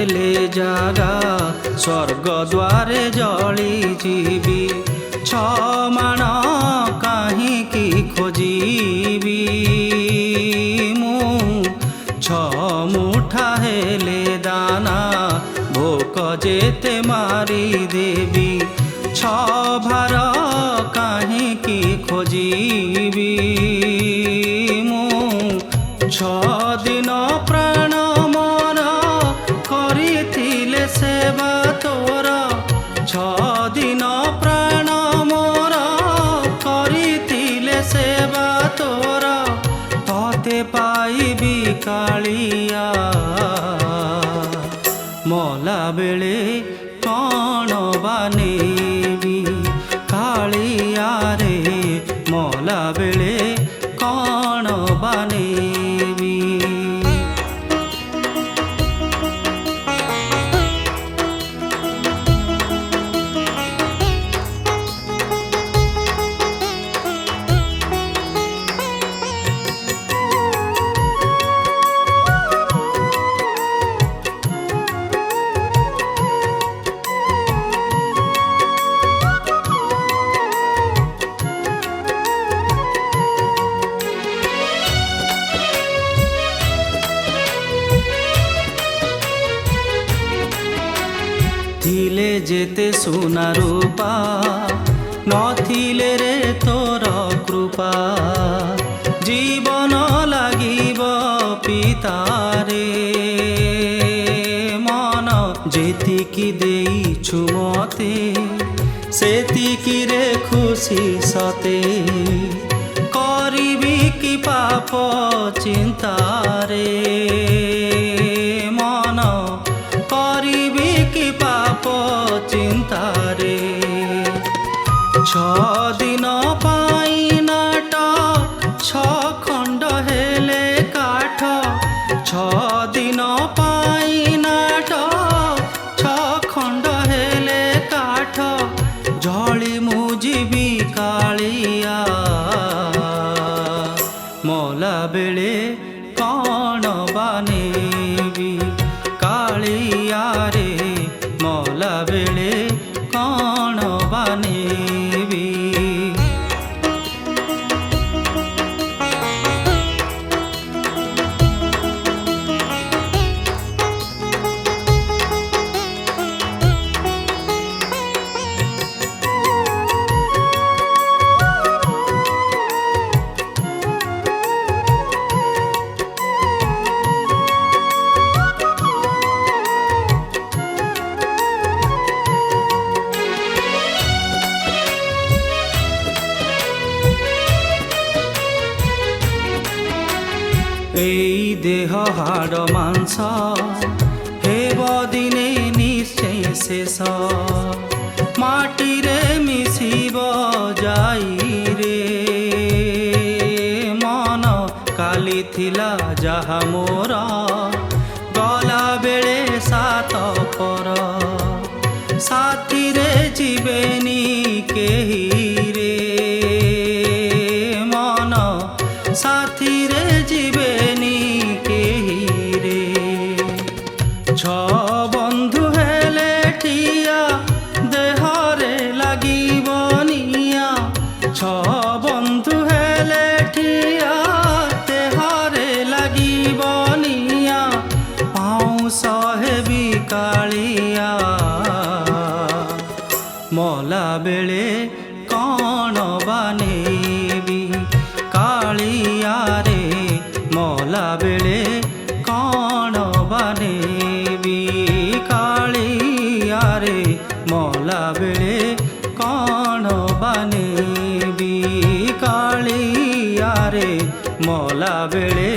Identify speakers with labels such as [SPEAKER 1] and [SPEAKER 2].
[SPEAKER 1] देले जागा स्वर्ग द्वारे जली जीवी छमाण काहींकी खोजीबी मु छमुठा हेले दाना भोक जेते मारी देवी छभार काहींकी खोजीबी मु छदिन प्राण मोर करिथिले सेवा तोर छदिन प्राण मोर करिथिले सेवा तोर तते पाइबी कालिया मला बेले कौन बनेबी कालिया रे मला बेले कौन बनेबी। थिले जेते सुना रूपा नथिले रे तोर कृपा जीवन लागिब पितारे मन जेतिकी देइछु मते सेतिकी रे खुशी सते करिबी कि पाप चिंतारे मन करिबी कि पाप चिंतारे छदिन पाई नाट छखंड हेले काठ छदिन पाई नाट छखंड हेले काठ जली मुजिबी कालिया मला बेले कौन बनेबी कालिया रे मला बेले कौन बनेबी। এই দেহ হাড় মাংস হেব দিনে নিশ্চয় শেষ মাটিরে মিশিব যাই রে মন কালি থিলা যাহা মোর গলা বেড়ে সাত পর সাথীরে জীবেনি কেহি রে মন সাথীরে জীবেনি কেহি রে ছ বন্ধু হেলে ঠিয়া দেহরে লাগিব নিয়া ছ বন্ধু হেলে ঠিয়া দেহরে লাগিব নিয়া পাউ সহেবি কালিয়া मला बेले कौन बनेबी कालिया रे मला बेले कौन बनेबी कालिया रे मला बेले कौन बनेबी कालिया रे मला बेले